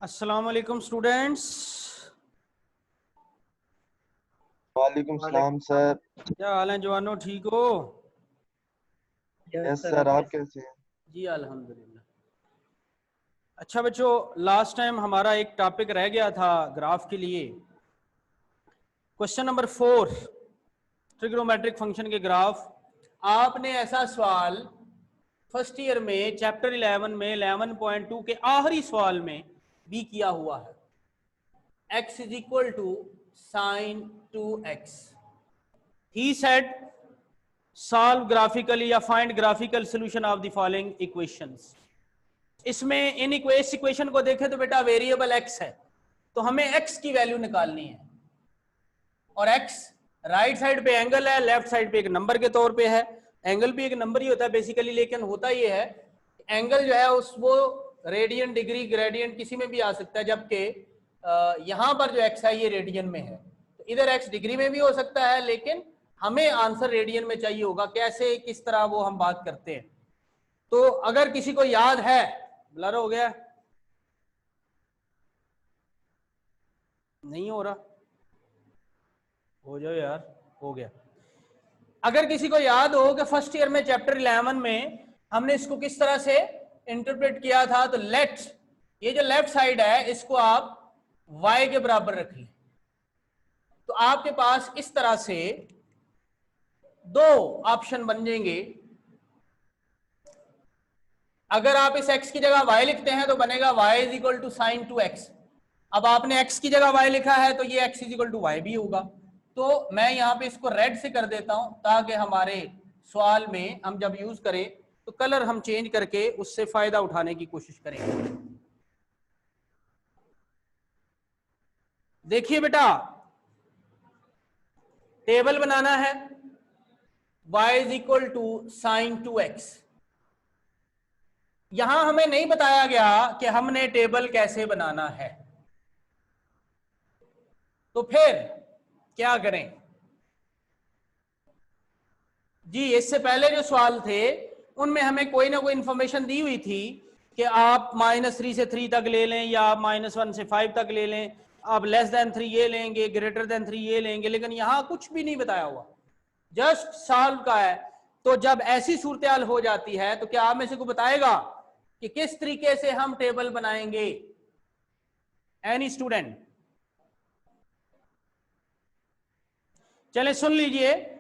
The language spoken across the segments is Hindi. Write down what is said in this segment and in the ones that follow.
अस्सलाम वालेकुम स्टूडेंट्स। वालेकुम सलाम सर। क्या हाल है जवानों, ठीक हो? यस सर, आप कैसे हैं? जी अल्हम्दुलिल्लाह। अच्छा बच्चों, लास्ट टाइम हमारा एक टॉपिक रह गया था ग्राफ के लिए। क्वेश्चन नंबर 4, ट्रिग्नोमेट्रिक फंक्शन के ग्राफ। आपने ऐसा सवाल फर्स्ट ईयर में चैप्टर 11 में 11.2 के आखिरी सवाल में भी किया हुआ है। x is equal to sine 2x। He said solve graphically या find graphical solution of the following equations. इसमें इन इस इक्वेशन को देखें तो बेटा वेरिएबल x है, तो हमें x की वैल्यू निकालनी है। और x राइट साइड पे एंगल है, लेफ्ट साइड पे एक नंबर के तौर पे है। एंगल भी एक नंबर ही होता है बेसिकली, लेकिन होता ये है एंगल जो है उस वो रेडियन, डिग्री, ग्रेडियंट किसी में भी आ सकता है, जबकि यहां पर जो x है ये रेडियन में है। तो इधर x डिग्री में भी हो सकता है, लेकिन हमें आंसर रेडियन में चाहिए होगा। कैसे, किस तरह, वो हम बात करते हैं। तो अगर किसी को याद है, ब्लर हो गया, नहीं हो रहा, हो जाओ यार, हो गया। अगर किसी को याद हो कि फर्स्ट ईयर में चैप्टर 11 में हमने इसको किस तरह से इंटरप्रेट किया था, तो लेट ये जो लेफ्ट साइड है इसको आप y के बराबर रख लें, तो आपके पास इस तरह से दो ऑप्शन बन जाएंगे। अगर आप इस x की जगह y लिखते हैं तो बनेगा y is equal to sine 2x। अब आपने x की जगह y लिखा है तो ये x is equal to y भी होगा। तो मैं यहां पे इसको रेड से कर देता हूं ताकि हमारे सवाल में हम जब यूज करें तो कलर हम चेंज करके उससे फायदा उठाने की कोशिश करेंगे। देखिए बेटा, टेबल बनाना है y is equal to sine 2x। यहां हमें नहीं बताया गया कि हमने टेबल कैसे बनाना है, तो फिर क्या करें जी। इससे पहले जो सवाल थे उनमें हमें कोई ना कोई इंफॉर्मेशन दी हुई थी कि आप -3 से 3 तक ले लें, या आप -1 से 5 तक ले लें, आप <3 ये लेंगे, <3 ये लेंगे, लेकिन यहां कुछ भी नहीं बताया हुआ, जस्ट सॉल्व का है। तो जब ऐसी सूरत हाल हो जाती है तो क्या आप में से को बताएगा कि किस तरीके से हम टेबल बनाएंगे? Any student? चले सुन लीजिए,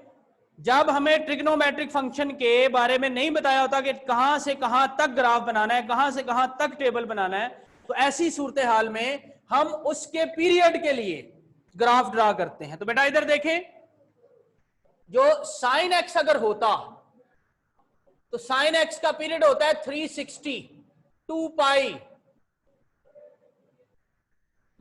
जब हमें ट्रिग्नोमेट्रिक फंक्शन के बारे में नहीं बताया होता कि कहां से कहां तक ग्राफ बनाना है, कहां से कहां तक टेबल बनाना है, तो ऐसी सूरत हाल में हम उसके पीरियड के लिए ग्राफ ड्रा करते हैं। तो बेटा इधर देखें, जो साइन एक्स अगर होता तो साइन एक्स का पीरियड होता है 360, 2 पाई।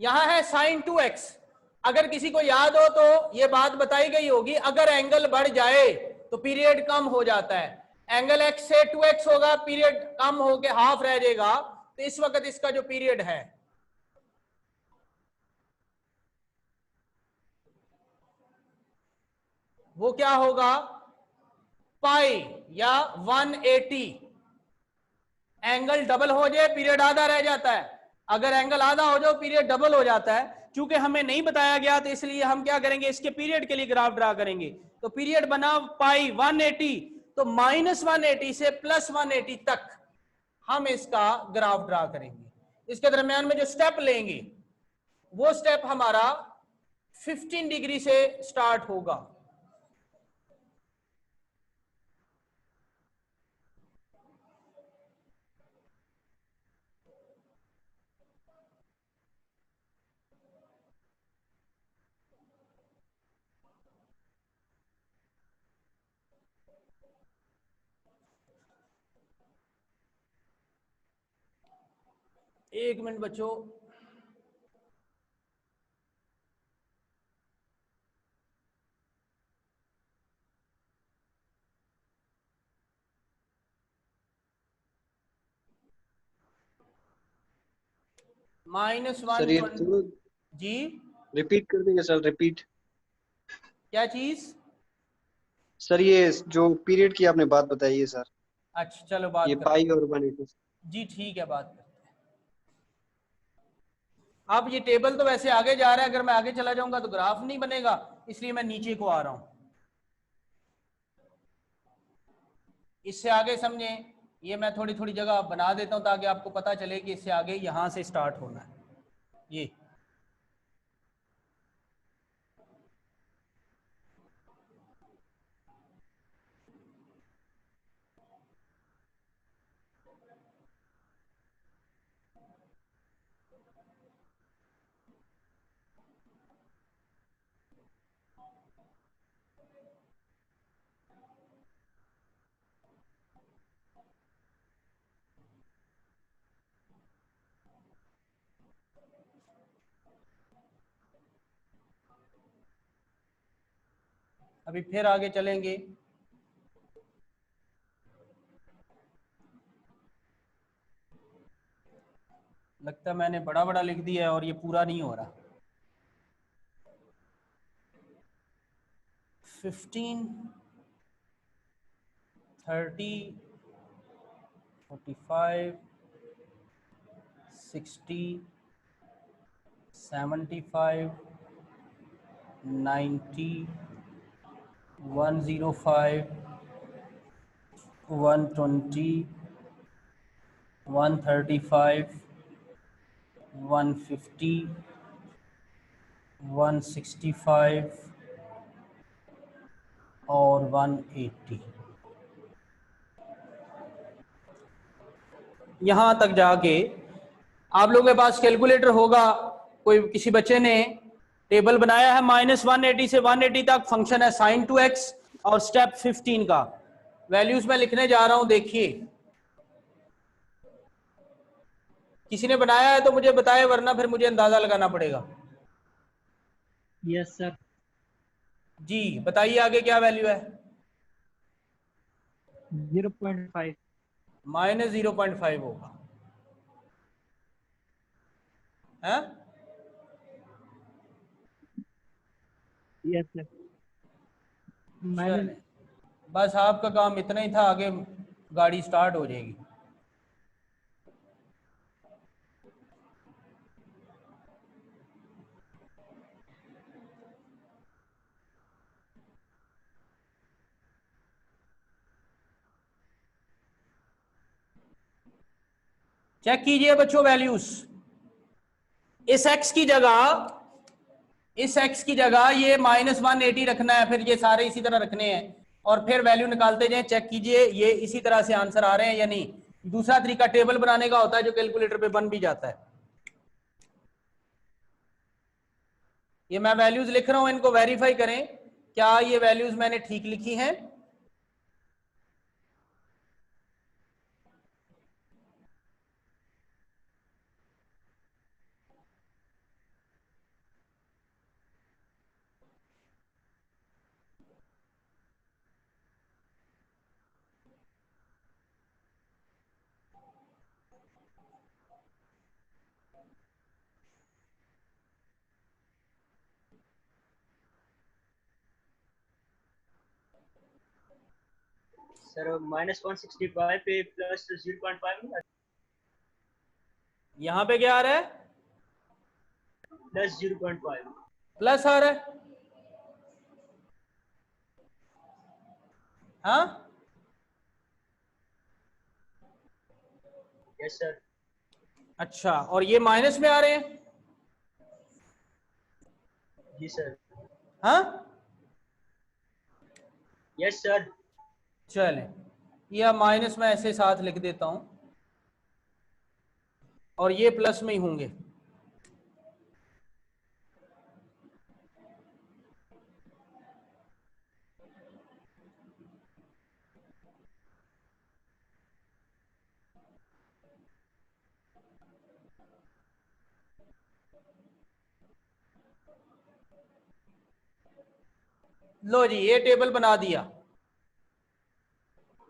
यहां है साइन 2x। अगर किसी को याद हो तो यह बात बताई गई होगी, अगर एंगल बढ़ जाए तो पीरियड कम हो जाता है। एंगल x से 2x होगा, पीरियड कम होके हाफ रह जाएगा। तो इस वक्त इसका जो पीरियड है वो क्या होगा, पाई या 180। एंगल डबल हो जाए पीरियड आधा रह जाता है, अगर एंगल आधा हो जाए पीरियड डबल हो जाता है। क्योंकि हमें नहीं बताया गया तो इसलिए हम क्या करेंगे, इसके पीरियड के लिए ग्राफ ड्रा करेंगे। तो पीरियड बना पाई 180, तो -180 से +180 तक हम इसका ग्राफ ड्रा करेंगे। इसके दरमियान में जो स्टेप लेंगे वो स्टेप हमारा 15 डिग्री से स्टार्ट होगा। एक मिनट बच्चों, सर ये -120 तो जी। रिपीट कर देंगे सर, रिपीट। क्या चीज? सर ये जो पीरियड की आपने बात बताई है सर, अच्छा चलो ये बात करते पाई हैं। और 180। जी ठीक है, बात करते हैं। अब ये टेबल तो वैसे आगे जा रहा है, अगर मैं आगे चला जाऊंगा तो ग्राफ नहीं बनेगा, इसलिए मैं नीचे को आ रहा हूं। इससे आगे समझे, ये मैं थोड़ी थोड़ी जगह बना देता हूं ताकि आपको पता चले कि इससे आगे यहां से स्टार्ट होना है। ये अभी फिर आगे चलेंगे। लगता है मैंने बड़ा बड़ा लिख दिया है और ये पूरा नहीं हो रहा। 15, 30, 45, 60, 75, 90, 105, 120, 135, 150, 165 और 180। यहाँ तक जाके आप लोगों के पास कैलकुलेटर होगा, कोई किसी बच्चे ने टेबल बनाया है -180 से 180 तक फंक्शन है sin 2x, और स्टेप 15 का वैल्यूज मैं लिखने जा रहा हूं। देखिए किसी ने बनाया है तो मुझे बताए, वरना फिर मुझे अंदाजा लगाना पड़ेगा। Yes sir. जी बताइए आगे क्या वैल्यू है? 0.5। -0.5 होगा है? Yes sir. चले, बस आपका काम इतना ही था, आगे गाड़ी स्टार्ट हो जाएगी। चेक कीजिए बच्चों वैल्यूज। इस x की जगह ये -180 रखना है, फिर ये सारे इसी तरह रखने हैं और फिर वैल्यू निकालते जाएं। चेक कीजिए ये इसी तरह से आंसर आ रहे हैं या नहीं। दूसरा तरीका टेबल बनाने का होता है जो कैलकुलेटर पे बन भी जाता है। ये मैं वैल्यूज लिख रहा हूं, इनको वेरीफाई करें क्या ये वैल्यूज मैंने ठीक लिखी हैं। सर -165 पे प्लस 0.5 यहां पे क्या आ रहा है? प्लस 0.5 प्लस आ रहा है। हाँ यस सर। अच्छा, और ये माइनस में आ रहे हैं? जी सर। हाँ यस सर। चले, यह माइनस में ऐसे साथ लिख देता हूं और ये प्लस में ही होंगे। लो जी, ये टेबल बना दिया।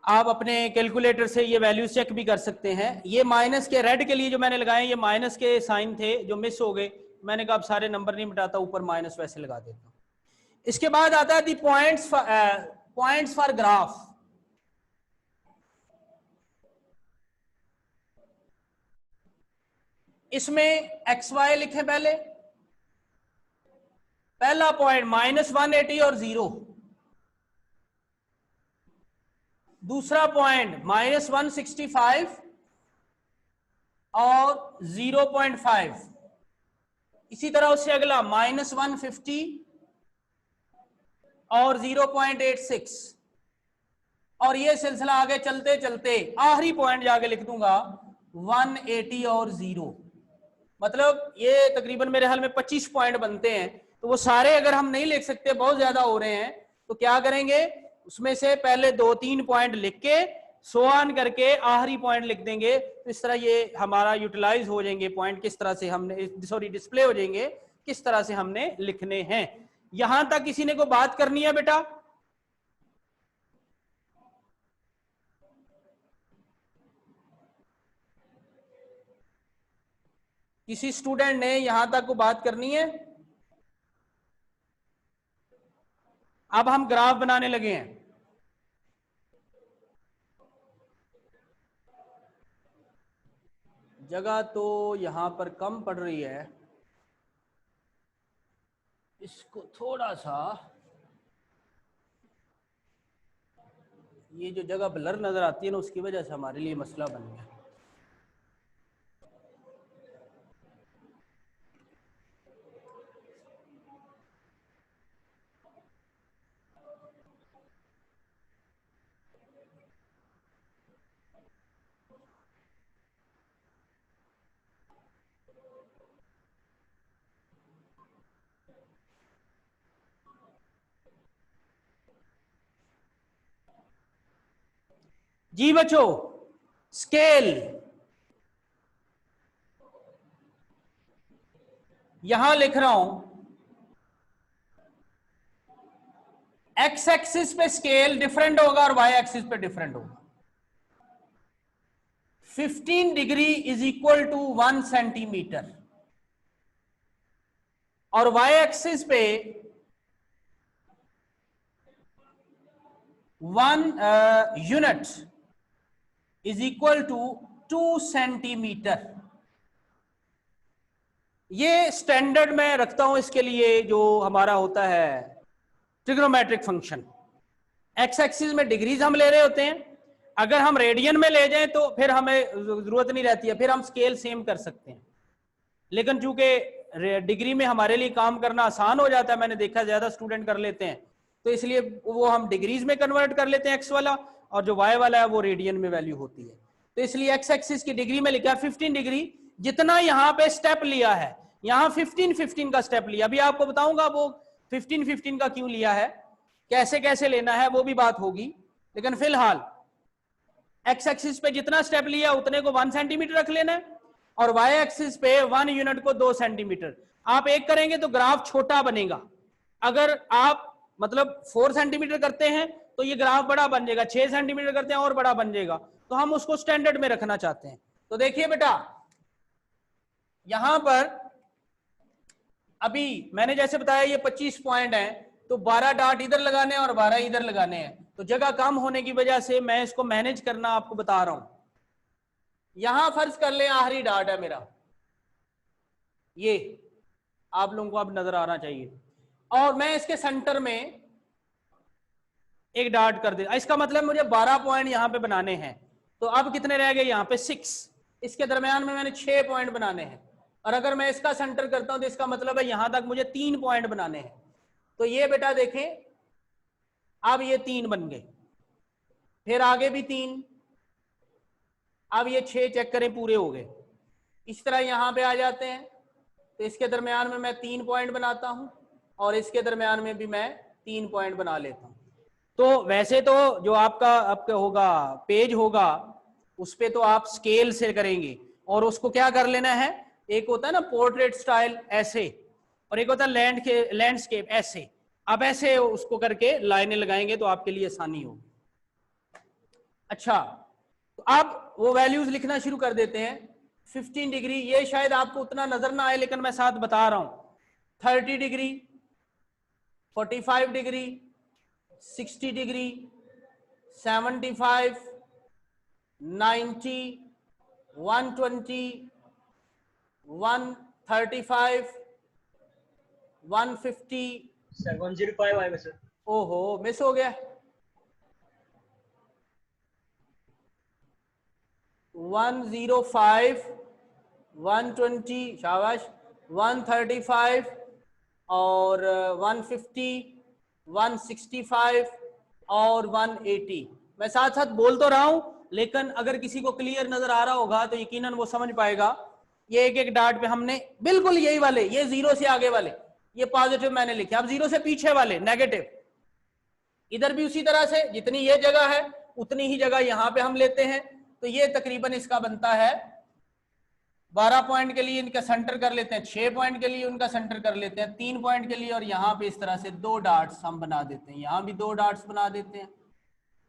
आप अपने कैलकुलेटर से ये वैल्यूज चेक भी कर सकते हैं। ये माइनस के रेड के लिए जो मैंने लगाए, ये माइनस के साइन थे जो मिस हो गए। मैंने कहा अब सारे नंबर नहीं मिटाता, ऊपर माइनस वैसे लगा देता हूं। इसके बाद आता है दी पॉइंट्स फॉर ग्राफ। इसमें XY लिखे पहले, पहला पॉइंट -180 और 0, दूसरा पॉइंट -165 और 0.5, इसी तरह उससे अगला -150 और 0.86, और ये सिलसिला आगे चलते चलते आखिरी पॉइंट जाके लिख दूंगा 180 और 0। मतलब ये तकरीबन मेरे हाल में 25 पॉइंट बनते हैं। तो वो सारे अगर हम नहीं लिख सकते, बहुत ज्यादा हो रहे हैं, तो क्या करेंगे, उसमें से पहले 2-3 पॉइंट लिख के सो ऑन करके आखिरी पॉइंट लिख देंगे। तो इस तरह ये हमारा यूटिलाइज हो जाएंगे पॉइंट, किस तरह से हमने, सॉरी डिस्प्ले हो जाएंगे किस तरह से हमने लिखने हैं। यहां तक किसी ने को बात करनी है बेटा? किसी स्टूडेंट ने यहां तक को बात करनी है? अब हम ग्राफ बनाने लगे हैं। जगह तो यहां पर कम पड़ रही है, इसको थोड़ा सा, ये जो जगह ब्लर नजर आती है ना, उसकी वजह से हमारे लिए मसला बन गया। जी बच्चों, स्केल यहां लिख रहा हूं, एक्स एक्सिस पे स्केल डिफरेंट होगा और वाई एक्सिस पे डिफरेंट होगा। 15 degree is equal to 1 centimetre, और वाई एक्सिस पे 1 unit is equal to 2 centimetre. ये स्टैंडर्ड में रखता हूं इसके लिए जो हमारा होता है ट्रिग्नोमेट्रिक फंक्शन। एक्स एक्सिस में डिग्रीज हम ले रहे होते हैं, अगर हम रेडियन में ले जाएं तो फिर हमें जरूरत नहीं रहती है, फिर हम स्केल सेम कर सकते हैं। लेकिन चूंकि डिग्री में हमारे लिए काम करना आसान हो जाता है, मैंने देखा ज्यादा स्टूडेंट कर लेते हैं, तो इसलिए वो हम डिग्रीज में कन्वर्ट कर लेते हैं एक्स वाला, और जो वाई वाला है वो रेडियन में वैल्यू होती है। तो इसलिए एक्स एक्सिस की डिग्री में लिखा 15 डिग्री, जितना यहाँ पे स्टेप लिया है, यहाँ 15-15 का स्टेप लिया। अभी आपको बताऊंगा वो 15-15 का क्यों लिया है, कैसे कैसे लेना है, वो भी बात होगी। लेकिन फिलहाल एक्स एक्सिस पे जितना स्टेप लिया उतने को 1 सेंटीमीटर रख लेना है, और वाई एक्सिस पे 1 यूनिट को 2 सेंटीमीटर। आप एक करेंगे तो ग्राफ छोटा बनेगा, अगर आप मतलब 4 सेंटीमीटर करते हैं तो ये ग्राफ बड़ा बन जाएगा, 6 सेंटीमीटर करते हैं और बड़ा बन जाएगा। तो हम उसको स्टैंडर्ड में रखना चाहते हैं। तो देखिए बेटा, यहां पर अभी मैंने जैसे बताया ये 25 पॉइंट हैं, तो 12 डॉट इधर लगाने हैं और 12 इधर लगाने हैं। तो जगह कम होने की वजह से मैं इसको मैनेज करना आपको बता रहा हूं। यहां फर्ज कर ले आखिरी डॉट है मेरा, ये आप लोगों को अब नजर आना चाहिए, और मैं इसके सेंटर में एक डॉट कर दे। इसका मतलब मुझे 12 पॉइंट यहां पे बनाने हैं। तो अब कितने रह गए यहाँ पे 6, इसके दरमियान में मैंने 6 पॉइंट बनाने हैं, और अगर मैं इसका सेंटर करता हूं तो इसका मतलब है यहां तक मुझे 3 पॉइंट बनाने हैं। तो ये बेटा देखें, अब ये 3 बन गए, फिर आगे भी 3, अब ये 6 चेक करें पूरे हो गए। इस तरह यहां पे आ जाते हैं, तो इसके दरमियान में मैं 3 पॉइंट बनाता हूं, और इसके दरमियान में भी मैं 3 पॉइंट बना लेता हूं। तो वैसे तो जो आपका होगा पेज होगा, उस पे तो आप स्केल से करेंगे, और उसको क्या कर लेना है, एक होता है ना पोर्ट्रेट स्टाइल ऐसे, और एक होता है लैंडस्केप ऐसे। अब ऐसे उसको करके लाइनें लगाएंगे तो आपके लिए आसानी होगी। अच्छा, तो अब वो वैल्यूज लिखना शुरू कर देते हैं। 15 डिग्री, ये शायद आपको उतना नजर ना आए लेकिन मैं साथ बता रहा हूं। 30 डिग्री, 45 डिग्री, 60 डिग्री, 75, 90, 120, 135, 150, सर 105 आएगा सर। ओहो मिस हो गया, 105, 120, शाबाश, 135 और 150, 165 और 180। मैं साथ साथ बोल तो रहा हूं, लेकिन अगर किसी को क्लियर नजर आ रहा होगा तो यकीनन वो समझ पाएगा। ये एक एक डाट पे हमने बिल्कुल यही वाले, ये जीरो से आगे वाले ये पॉजिटिव मैंने लिखे, अब जीरो से पीछे वाले नेगेटिव। इधर भी उसी तरह से जितनी ये जगह है उतनी ही जगह यहां पे हम लेते हैं। तो ये तकरीबन इसका बनता है 12 पॉइंट के लिए इनका सेंटर कर लेते हैं, 6 पॉइंट के लिए उनका सेंटर कर लेते हैं, 3 पॉइंट के लिए, और यहाँ पे इस तरह से 2 डाट्स हम बना देते हैं, यहाँ भी 2 डाट्स बना देते हैं,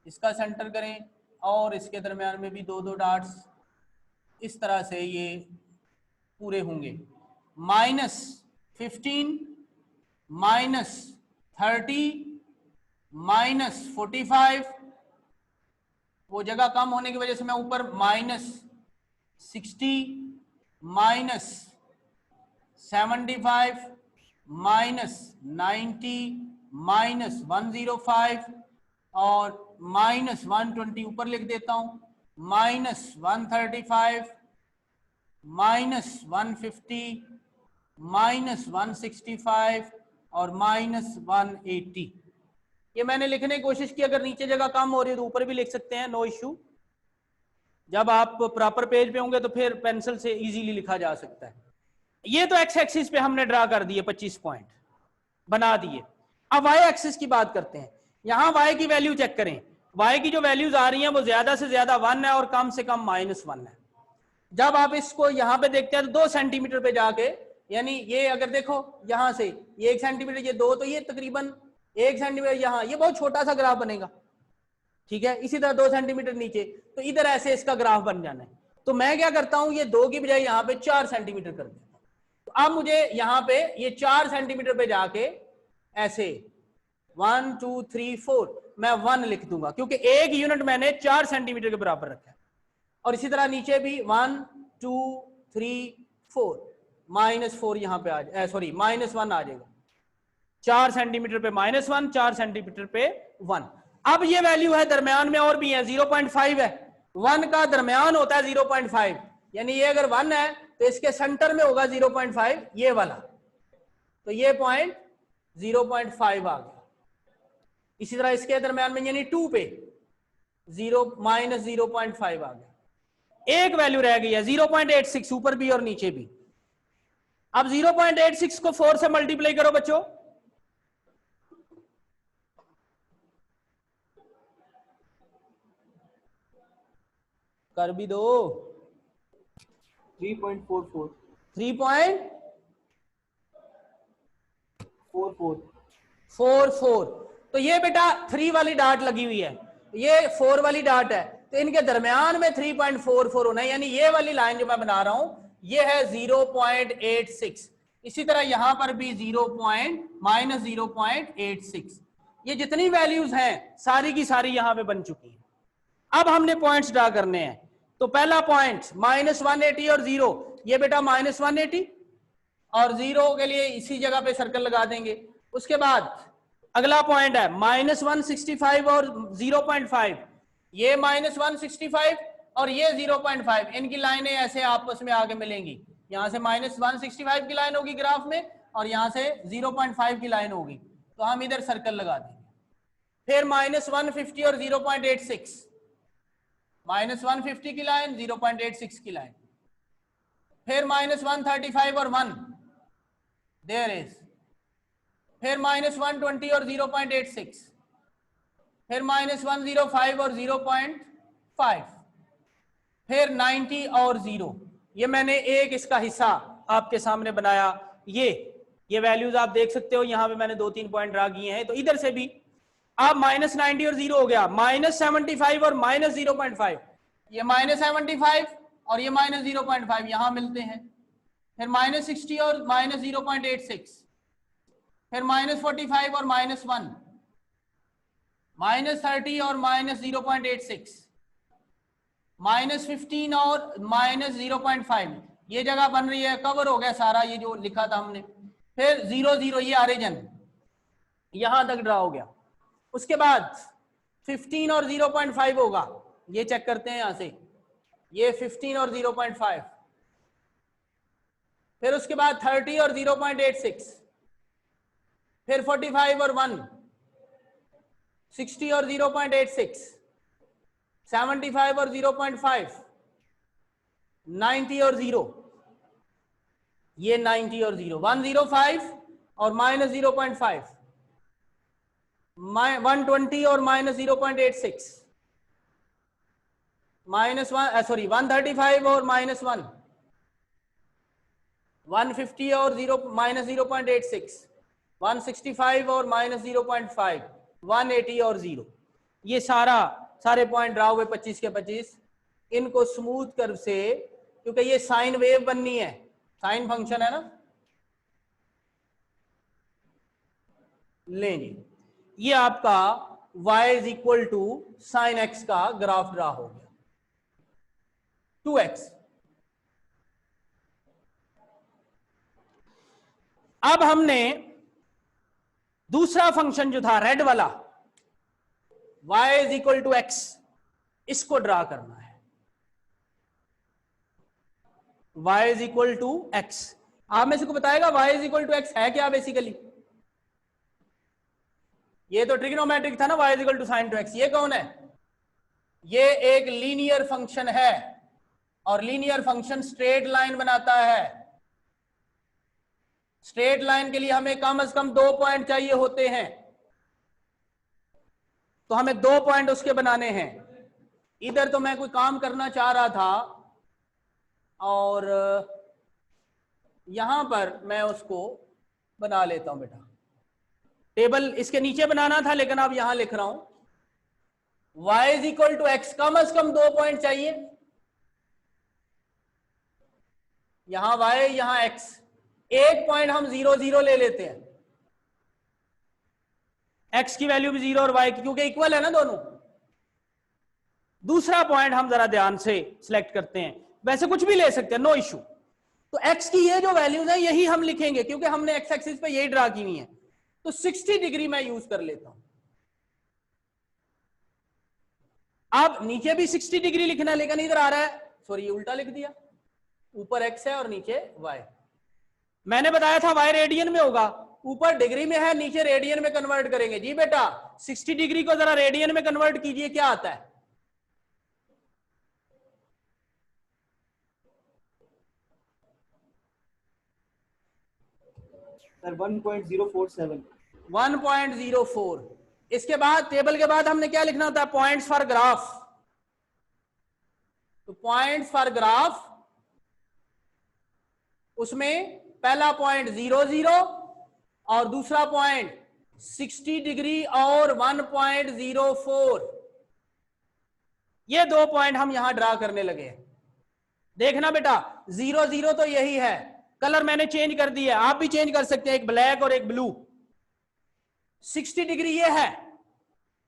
इसका सेंटर करें और इसके दरमियान में भी 2-2 डाट्स। इस तरह से ये पूरे होंगे। -15, -30, -45, वो जगह कम होने की वजह से मैं ऊपर -60, -75, -90, -105 और -120 ऊपर लिख देता हूं, -135, -150, -165 और -180। ये मैंने लिखने की कोशिश की, अगर नीचे जगह कम हो रही है तो ऊपर भी लिख सकते हैं, नो इश्यू। जब आप प्रॉपर पेज पे होंगे तो फिर पेंसिल से इजीली लिखा जा सकता है। ये तो एक्स एक्सिस पे हमने ड्रा कर दिए, 25 पॉइंट बना दिए। अब वाई एक्सिस की बात करते हैं। यहां वाई की वैल्यू चेक करें, वाई की जो वैल्यूज आ रही हैं वो ज्यादा से ज्यादा 1 है और कम से कम -1 है। जब आप इसको यहां पे देखते हैं तो 2 सेंटीमीटर पे जाके, यानी ये अगर देखो यहां से ये 1 सेंटीमीटर, ये 2, तो ये तकरीबन 1 सेंटीमीटर यहाँ, ये बहुत छोटा सा ग्राफ बनेगा, ठीक है। इसी तरह 2 सेंटीमीटर नीचे, तो इधर ऐसे इसका ग्राफ बन जाना है। तो मैं क्या करता हूं, ये 2 की बजाय यहाँ पे 4 सेंटीमीटर कर देता हूं। तो अब मुझे यहाँ पे ये 4 सेंटीमीटर पे जाके ऐसे 1 2 3 4 मैं 1 लिख दूंगा, क्योंकि एक यूनिट मैंने 4 सेंटीमीटर के बराबर रखा है। और इसी तरह नीचे भी 1 2 3 4 -4 यहाँ पे आ जाए, सॉरी -1 आ जाएगा। 4 सेंटीमीटर पे -1, 4 सेंटीमीटर पे 1। अब ये वैल्यू है दरमियान में और भी है, 0.5 है, 1 का दरमियान होता है 0.5, यानी ये अगर 1 है तो इसके सेंटर में होगा 0.5 ये वाला, तो ये पॉइंट 0.5 आ गया। इसी तरह इसके दरमियान में यानी 2 पे -0.5 आ गया। एक वैल्यू रह गई है 0.86, ऊपर भी और नीचे भी। अब 0.86 को 4 से मल्टीप्लाई करो बच्चों, कर भी दो, 3.44 3.44। तो ये बेटा 3 वाली डाट लगी हुई है, ये 4 वाली डाट है, तो इनके दरमियान में 3.44 होना है, यानी ये वाली लाइन जो मैं बना रहा हूं ये है 0.86। इसी तरह यहां पर भी -0.86। ये जितनी वैल्यूज हैं सारी की सारी यहां पे बन चुकी हैं। अब हमने पॉइंट्स ड्रा करने हैं। तो पहला पॉइंट -180 और 0, ये बेटा -180 और 0 के लिए इसी जगह पे सर्कल लगा देंगे। उसके बाद अगला पॉइंट है -165 और 0.5, ये -165 और ये 0.5, इनकी लाइनें ऐसे आपस में आगे मिलेंगी। यहां से -165 की लाइन होगी ग्राफ में और यहां से 0.5 की लाइन होगी, तो हम इधर सर्कल लगा देंगे। फिर -150 और 0.86, -150 की लाइन, 0.86 की लाइन। फिर -135 और 1, देयर इज। फिर -120 और 0.86, फिर -105 और 0.5, फिर 90 और 0। ये मैंने एक इसका हिस्सा आपके सामने बनाया। ये वैल्यूज आप देख सकते हो, यहां पे मैंने 2-3 पॉइंट ड्रा किए हैं। तो इधर से भी अब -90 और 0 हो गया, -75 और -0.5, ये -75 और ये -0.5 यहां मिलते हैं। फिर -60 और -0.86, फिर -45 और -1, -30 और -0.86, -15 और -0.5, ये जगह बन रही है, कवर हो गया सारा ये जो लिखा था हमने। फिर 0 0 ये ऑरिजिन यहां तक ड्रा हो गया। उसके बाद 15 और 0.5 होगा, ये चेक करते हैं यहां से, ये 15 और 0.5। फिर उसके बाद 30 और 0.86, फिर 45 और 1, 60 और 0.86, 75 और 0.5, 90 और 0, ये 90 और 0, 105 और माइनस 0.5, 120 और माइनस 0.86, माइनस 135 और माइनस 1, 150 और माइनस 0.86, 165 और माइनस 0.5, 180 और 0। ये सारे पॉइंट ड्रा हुए 25 के 25। इनको स्मूथ कर्व से, क्योंकि ये साइन वेव बननी है, साइन फंक्शन है ना, लें जी, ये आपका y is equal to sine x का ग्राफ ड्रा हो गया 2x। अब हमने दूसरा फंक्शन जो था रेड वाला y is equal to x, इसको ड्रा करना है। y is equal to x, आप में से को बताएगा y is equal to x है क्या बेसिकली? ये तो ट्रिग्नोमेट्रिक था ना, y is equal to sine two x। ये कौन है? ये एक लीनियर फंक्शन है, और लीनियर फंक्शन स्ट्रेट लाइन बनाता है। स्ट्रेट लाइन के लिए हमें कम से कम 2 पॉइंट चाहिए होते हैं, तो हमें 2 पॉइंट उसके बनाने हैं। इधर तो मैं कोई काम करना चाह रहा था और यहां पर मैं उसको बना लेता हूं बेटा, टेबल इसके नीचे बनाना था लेकिन अब यहां लिख रहा हूं y is equal to x, कम से कम 2 पॉइंट चाहिए, यहां y यहां x, एक पॉइंट हम 0 0 ले लेते हैं, x की वैल्यू भी 0 और y की, क्योंकि इक्वल है ना दोनों। दूसरा पॉइंट हम जरा ध्यान से सिलेक्ट करते हैं, वैसे कुछ भी ले सकते हैं, नो इशू। तो x की ये जो वैल्यूज है यही हम लिखेंगे, क्योंकि हमने x एक्सिस पे यही ड्रा की हुई है। तो 60 डिग्री मैं यूज कर लेता हूं। अब नीचे भी 60 डिग्री लिखना, लेकिन इधर आ रहा है, सॉरी ये उल्टा लिख दिया, ऊपर x है और नीचे y। मैंने बताया था y रेडियन में होगा, ऊपर डिग्री में है, नीचे रेडियन में कन्वर्ट करेंगे। जी बेटा 60 डिग्री को जरा रेडियन में कन्वर्ट कीजिए, क्या आता है? सर 1.047। 1.04। इसके बाद टेबल के बाद हमने क्या लिखना होता है? Points for graph. तो पॉइंट्स फॉर ग्राफ, उसमें पहला पॉइंट 0 0 और दूसरा पॉइंट 60 डिग्री और 1.04। ये 2 पॉइंट हम यहां ड्रा करने लगे हैं। देखना बेटा 0 0 तो यही है, कलर मैंने चेंज कर दिया, आप भी चेंज कर सकते हैं, एक ब्लैक और एक ब्लू। 60 डिग्री ये है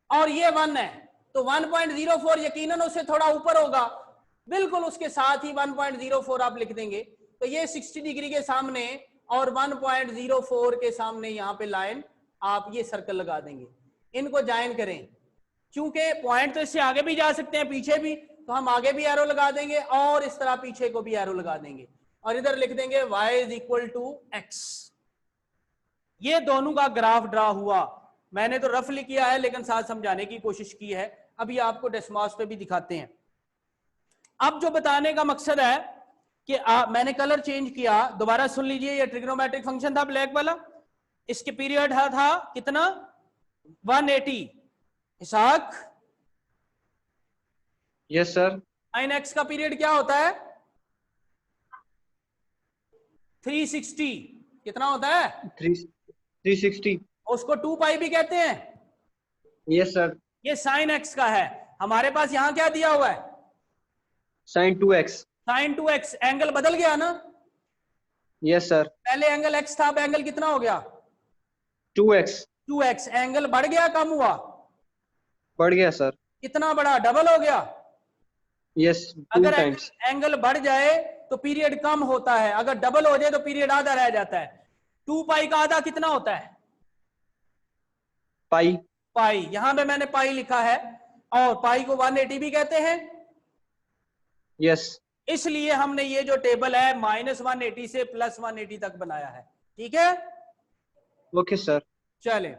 और ये 1 है, तो 1.04 यकीनन उससे थोड़ा ऊपर होगा, बिल्कुल उसके साथ ही 1.04 आप लिख देंगे। तो ये 60 डिग्री के सामने और 1.04 के सामने यहां पे लाइन, आप ये सर्कल लगा देंगे, इनको ज्वाइन करें। चूंकि पॉइंट तो इससे आगे भी जा सकते हैं, पीछे भी, तो हम आगे भी एरो लगा देंगे और इस तरह पीछे को भी एरो लगा देंगे, और इधर लिख देंगे y is equal to x। ये दोनों का ग्राफ ड्रा हुआ। मैंने तो रफली किया है लेकिन साथ समझाने की कोशिश की है, अभी आपको डेस्मॉस पे भी दिखाते हैं। अब जो बताने का मकसद है कि मैंने कलर चेंज किया, दोबारा सुन लीजिए। ये ट्रिग्नोमेट्रिक फंक्शन था ब्लैक वाला, इसके पीरियड था कितना? 180। Isaac? Yes sir. sin x का पीरियड क्या होता है? 360। कितना होता है? 360। उसको 2 पाई भी कहते हैं। Yes sir. ये sin x का है। हमारे पास यहां क्या दिया हुआ है? sin 2x। sin 2x। Angle बदल गया ना? Yes sir. पहले एंगल x था, अब एंगल कितना हो गया? 2x। 2x। एंगल बढ़ गया कम हुआ? बढ़ गया सर। कितना बड़ा? डबल हो गया? यस, 2 अगर टाइम्स। एंगल बढ़ जाए तो पीरियड कम होता है, अगर डबल हो जाए तो पीरियड आधा रह जाता है। 2 पाई का आधा कितना होता है? पाई। पाई, यहां पे मैंने पाई लिखा है, और पाई को 180 भी कहते हैं। यस। इसलिए हमने ये जो टेबल है -180 से +180 तक बनाया है। ठीक है, ओके सर। चले।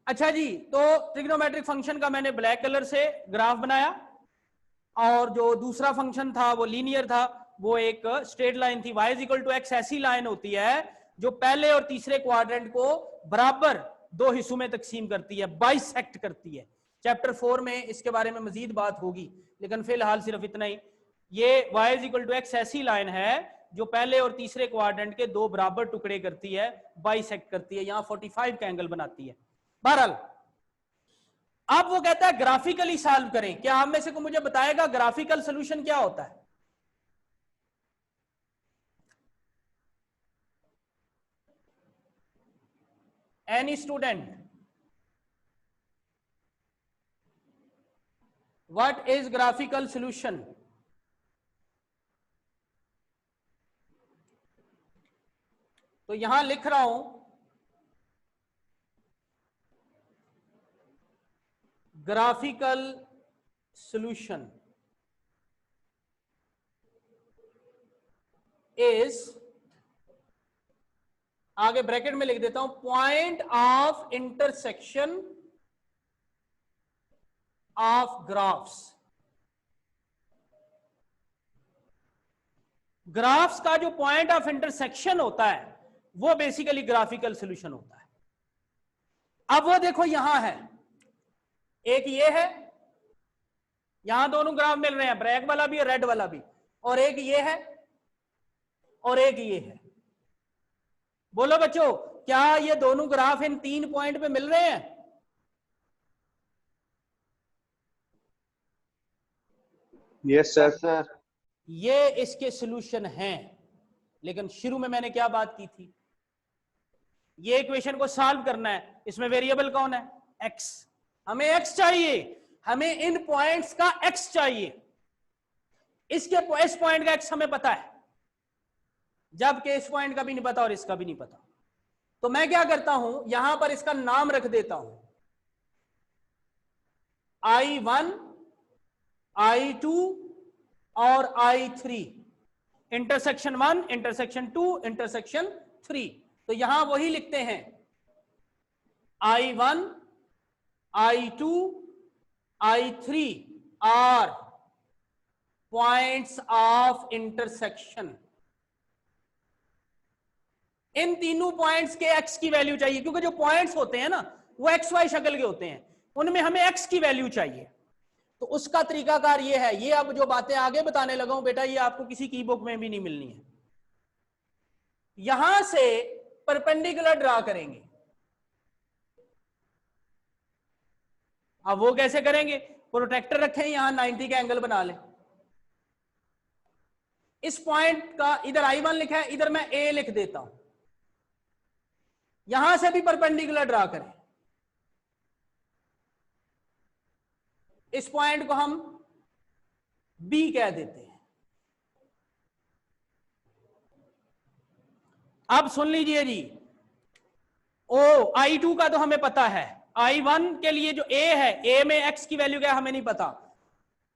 अच्छा जी, तो ट्रिग्नोमेट्रिक फंक्शन का मैंने ब्लैक कलर से ग्राफ बनाया, और जो दूसरा फंक्शन था वो लीनियर था, वो एक स्ट्रेट लाइन थी। y इक्वल टू x ऐसी लाइन होती है जो पहले और तीसरे क्वाड्रेंट को बराबर दो हिस्सों में तकसीम करती है, बाइसेक्ट करती है। चैप्टर 4 में इसके बारे में मजीद बात होगी, लेकिन फिलहाल सिर्फ इतना ही। ये y इक्वल टू x ऐसी लाइन है जो पहले और तीसरे क्वाड्रेंट के दो बराबर टुकड़े करती है, बाइसेक्ट करती है, यहां 45 का एंगल बनाती है। बहरहाल, अब वो कहता है ग्राफिकली सॉल्व करें। क्या आप में से को मुझे बताएगा ग्राफिकल सॉल्यूशन क्या होता है? Any student? What is graphical solution? तो यहां लिख रहा हूं ग्राफिकल सॉल्यूशन इज, आगे ब्रैकेट में लिख देता हूं, point of intersection of graphs. Graphs का जो पॉइंट ऑफ इंटरसेक्शन होता है वो बेसिकली ग्राफिकल सॉल्यूशन होता है। अब वो देखो यहां है, एक ये है, यहां दोनों ग्राफ मिल रहे हैं, ब्लैक वाला भी और रेड वाला भी, और एक ये है और एक ये है। बोलो बच्चों, क्या ये दोनों ग्राफ इन 3 पॉइंट पे मिल रहे हैं? Yes sir. ये इसके सॉल्यूशन हैं। लेकिन शुरू में मैंने क्या बात की थी, ये इक्वेशन को सॉल्व करना है, इसमें वेरिएबल कौन है? x। हमें x चाहिए, हमें इन पॉइंट्स का x चाहिए। इसके इस पॉइंट का x हमें पता है, जबकि इस पॉइंट का भी नहीं पता और इसका भी नहीं पता। तो मैं क्या करता हूं, यहां पर इसका नाम रख देता हूं I1, I2 और I3, इंटरसेक्शन 1, इंटरसेक्शन 2, इंटरसेक्शन 3। तो यहां वही लिखते हैं I1, I2, I3 are points of intersection. इन तीनों पॉइंट्स के x की वैल्यू चाहिए, क्योंकि जो पॉइंट्स होते हैं ना वो एक्स वाई शक्ल के होते हैं, उनमें हमें x की वैल्यू चाहिए। तो उसका तरीकाकार ये है, ये अब जो बातें आगे बताने लगा हूं बेटा, ये आपको किसी की बुक में भी नहीं मिलनी है। यहां से परपेंडिकुलर ड्रा करेंगे। अब वो कैसे करेंगे? प्रोटेक्टर रखें, यहां 90 का एंगल बना ले। इस पॉइंट का इधर I1 लिखा है, इधर मैं A लिख देता हूं। यहां से भी परपेंडिकुलर ड्रा करें। इस पॉइंट को हम B कह देते हैं। अब सुन लीजिए जी, ओ I2 का तो हमें पता है, I1 के लिए जो A है, A में x की वैल्यू क्या है हमें नहीं पता,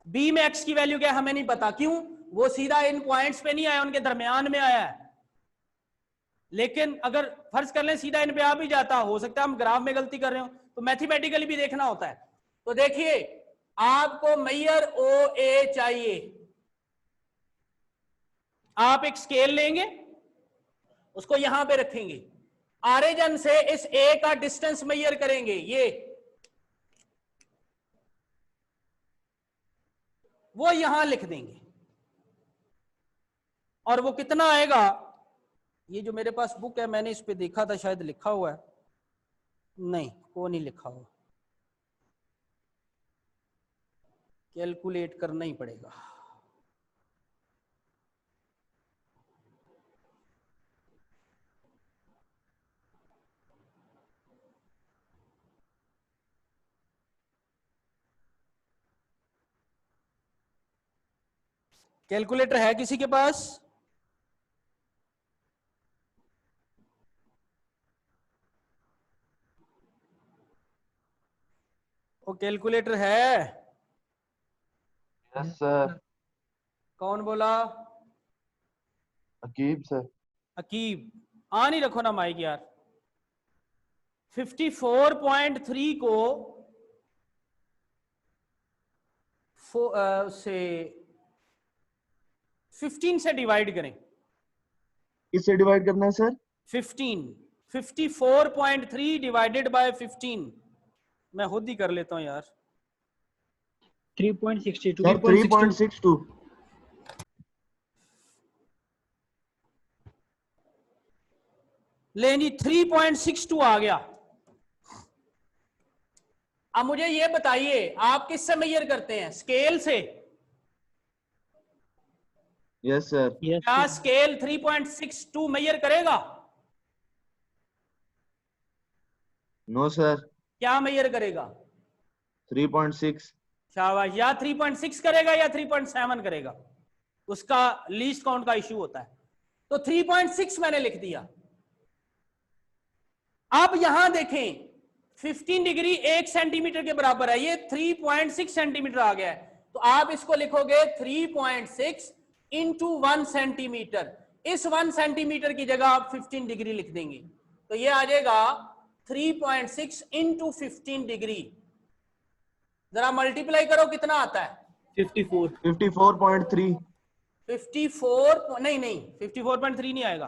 B में x की वैल्यू क्या है हमें नहीं पता। क्यों? वो सीधा इन पॉइंट्स पे नहीं आया, उनके दरमियान में आया है। लेकिन अगर फर्ज कर लें सीधा इन पे आ भी जाता, हो सकता है हम ग्राफ में गलती कर रहे हो, तो मैथमेटिकली भी देखना होता है। तो देखिए, आपको मैयर OA चाहिए। आप एक स्केल लेंगे, उसको यहां पे रखेंगे, ऑरिजिन से इस A का डिस्टेंस मेजर करेंगे, ये वो यहां लिख देंगे, और वो कितना आएगा, ये जो मेरे पास बुक है मैंने इस पे देखा था, शायद लिखा हुआ है, नहीं को नहीं लिखा हुआ, कैलकुलेट करना ही पड़ेगा। कैलकुलेटर है किसी के पास? वो कैलकुलेटर है? Yes sir. कौन बोला? अकीब सर। अकीब, आ नहीं रखो ना माइक यार। 54.3 को से 15 से डिवाइड करें। किससे डिवाइड करना है सर? 15, 54.3 divided by 15। मैं खुद ही कर लेता हूं यार। 3.62 सर 3.62। लें जी, 3.62 आ गया। अब मुझे ये बताइए, आप किससे मेजर करते हैं? स्केल से? Yes sir. क्या स्केल 3.62 मेजर करेगा? No sir. क्या मेजर करेगा? 3.6। शाबाश। या 3.6 करेगा या 3.7 करेगा, उसका लीस्ट काउंट का इश्यू होता है। तो 3.6 मैंने लिख दिया। अब यहां देखें, 15 डिग्री 1 सेंटीमीटर के बराबर है, ये 3.6 सेंटीमीटर आ गया है। तो आप इसको लिखोगे 3.6 इंटू 1 सेंटीमीटर। इस 1 सेंटीमीटर की जगह आप 15 डिग्री लिख देंगे, तो ये आ जाएगा 3.6 इंटू 15 डिग्री। जरा मल्टीप्लाई करो, कितना आता है? 54 54.3। 54 नहीं नहीं, 54.3 नहीं आएगा,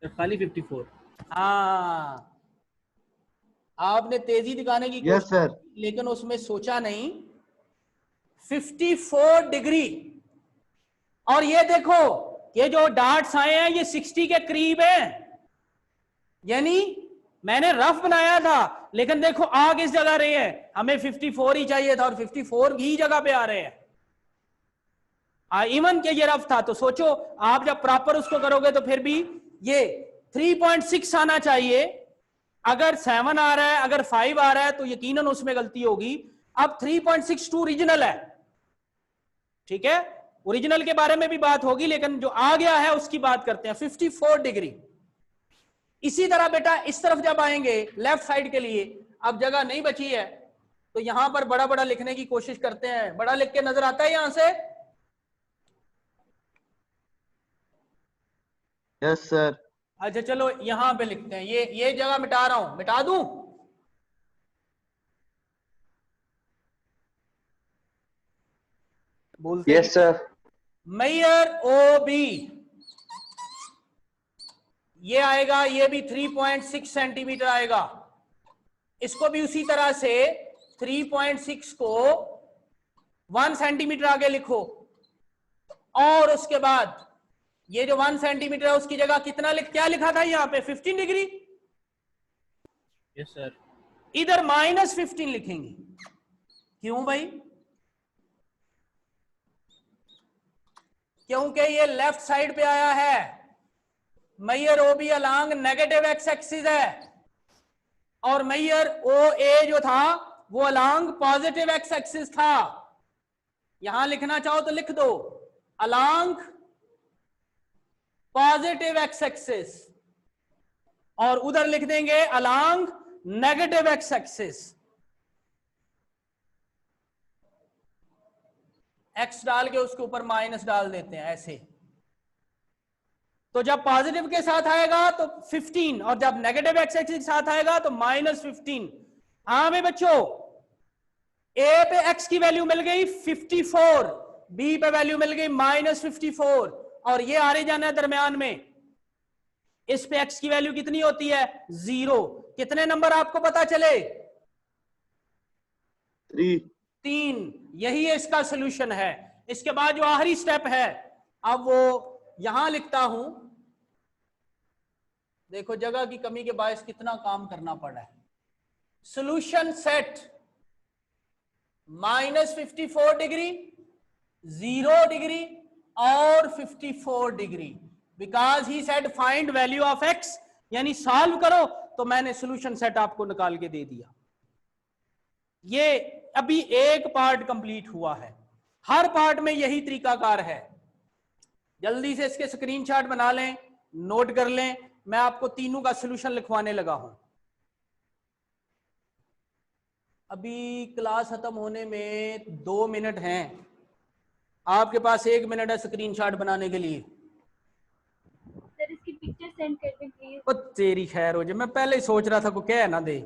खाली 54। हाँ आपने तेजी दिखाने की यस कोशिश सर। की, लेकिन उसमें सोचा नहीं। 54 डिग्री। और ये देखो, ये जो डार्ट्स आए हैं ये 60 के करीब हैं, यानी मैंने रफ बनाया था, लेकिन देखो आ किस जगह रहे हैं। हमें 54 ही चाहिए था और 54 ही जगह पे आ रहे हैं। इवन के ये रफ था, तो सोचो आप जब प्रॉपर उसको करोगे तो फिर भी ये 3.6 आना चाहिए। अगर 7 आ रहा है, अगर 5 आ रहा है, तो यकीनन उसमें गलती होगी। अब 3.62 ओरिजिनल है, ठीक है, ओरिजिनल के बारे में भी बात होगी, लेकिन जो आ गया है उसकी बात करते हैं। 54 डिग्री। इसी तरह बेटा इस तरफ जब आएंगे लेफ्ट साइड के लिए, अब जगह नहीं बची है, तो यहां पर बड़ा बड़ा लिखने की कोशिश करते हैं। बड़ा लिख के नजर आता है यहां से? Yes sir. अच्छा चलो यहां पे लिखते हैं, ये जगह मिटा रहा हूं, मिटा दूं? बोलते यस सर। मेयर ओ बी, ये आएगा, ये भी 3.6 सेंटीमीटर आएगा। इसको भी उसी तरह से 3.6 को 1 सेंटीमीटर आगे लिखो, और उसके बाद ये जो 1 सेंटीमीटर है उसकी जगह कितना क्या लिखा था यहां पे? 15 डिग्री। Yes sir. इधर -15 लिखेंगे। क्यों भाई? क्योंकि ये लेफ्ट साइड पे आया है। मेयर O B along negative x axis है, और मेयर ओ ए जो था वो अलोंग पॉजिटिव एक्स एक्सिस था। यहां लिखना चाहो तो लिख दो, अलोंग पॉजिटिव एक्स एक्सिस, और उधर लिख देंगे along negative x axis. X डाल के उसके ऊपर माइनस डाल देते हैं ऐसे। तो जब पॉजिटिव के साथ आएगा तो 15, और जब नेगेटिव एक्स एक्सिस के साथ आएगा तो -15। हाँ भाई बच्चों, ए पे एक्स की वैल्यू मिल गई 54, बी पे वैल्यू मिल गई -54, और ये आ रही जाना है दरमियान में। इस पे एक्स की वैल्यू कितनी होती है? 0। कितने नंबर आपको पता चले? 3। यही इसका सोल्यूशन है। इसके बाद जो आखिरी स्टेप है, अब वो यहां लिखता हूं। देखो जगह की कमी के बायस कितना काम करना पड़ा है। सोल्यूशन सेट -54 डिग्री, 0 डिग्री और 54 degree, because he said find value of x, यानी सॉल्व करो। तो मैंने सोल्यूशन सेट आपको निकाल के दे दिया। ये अभी एक पार्ट कंप्लीट हुआ है, हर पार्ट में यही तरीकाकार है। जल्दी से इसके स्क्रीनशॉट बना लें, नोट कर लें। मैं आपको तीनों का सोल्यूशन लिखवाने लगा हूं। अभी क्लास खत्म होने में 2 मिनट हैं, आपके पास 1 मिनट है स्क्रीनशॉट बनाने के लिए। सर इसकी पिक्चर सेंड कर दें प्लीज। ओ तेरी खैर हो जाए, मैं पहले ही सोच रहा था को क्या है ना दे।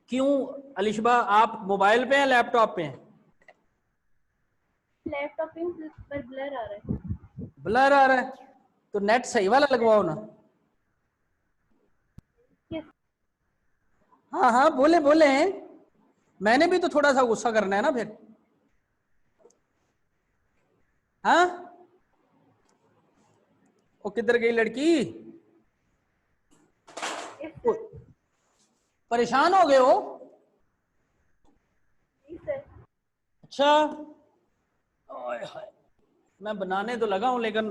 क्यों अलिशबा, आप मोबाइल पे हैं लैपटॉप पे हैं? लैपटॉप पर ब्लर आ रहा है। ब्लर आ रहा है तो नेट सही वाला लगवाओ ना। Yes. हाँ हाँ बोले बोले, मैंने भी तो थोड़ा सा गुस्सा करना है ना फिर। हाँ वो किधर गई लड़की? Yes, ओ, परेशान हो गए हो? जी सर। अच्छा ओए हाय, मैं बनाने तो लगा हूं लेकिन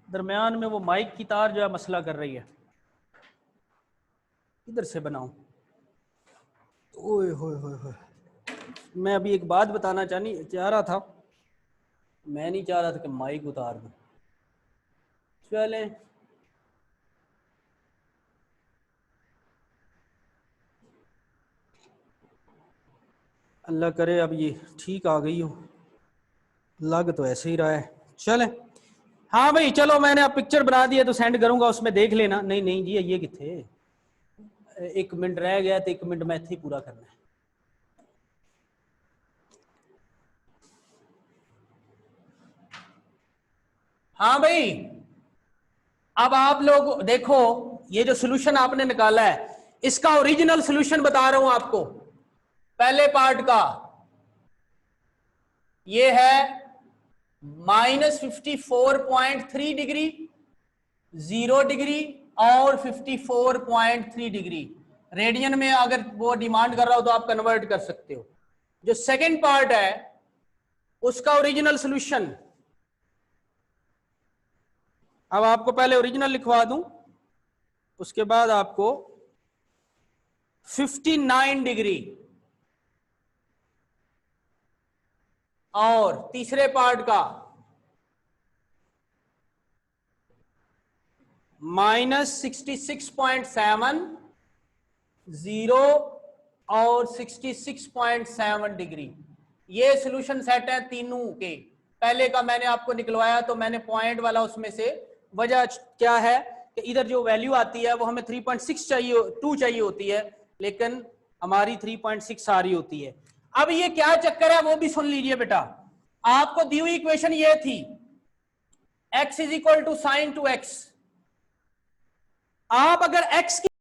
दरमियान में वो माइक की तार जो है मसला कर रही है। किधर से बनाऊं? ओए होए होए होए, मैं अभी एक बात बताना चाह रहा था, मैं नहीं चाह रहा था कि माइक उतार दूं। चले अल्लाह करे अब ये ठीक आ गई हो, लग तो ऐसे ही रहा है। चले हाँ भाई चलो, मैंने अब पिक्चर बना दी है तो सेंड करूंगा, उसमें देख लेना। नहीं नहीं जी ये किथे, 1 मिनट रह गया तो 1 मिनट में इत्थे ही पूरा करना है। हाँ भाई अब आप लोग देखो, ये जो सोल्यूशन आपने निकाला है इसका ओरिजिनल सोल्यूशन बता रहा हूं आपको। पहले पार्ट का ये है -54.3 डिग्री, 0 डिग्री और 54.3 डिग्री। रेडियन में अगर वो डिमांड कर रहा हो तो आप कन्वर्ट कर सकते हो। जो सेकंड पार्ट है उसका ओरिजिनल सोल्यूशन, अब आपको पहले ओरिजिनल लिखवा दूं, उसके बाद आपको 59 डिग्री और तीसरे पार्ट का -66.7, 0 और 66.7 डिग्री। ये सोल्यूशन सेट है तीनों के। पहले का मैंने आपको निकलवाया तो मैंने पॉइंट वाला, उसमें से वजह क्या है कि इधर जो वैल्यू आती है वो हमें 3.6 चाहिए, 2 चाहिए होती है, लेकिन हमारी 3.6 आ रही होती है। अब ये क्या चक्कर है वो भी सुन लीजिए बेटा। आपको दी हुई इक्वेशन ये थी x = sin 2x। आप अगर x की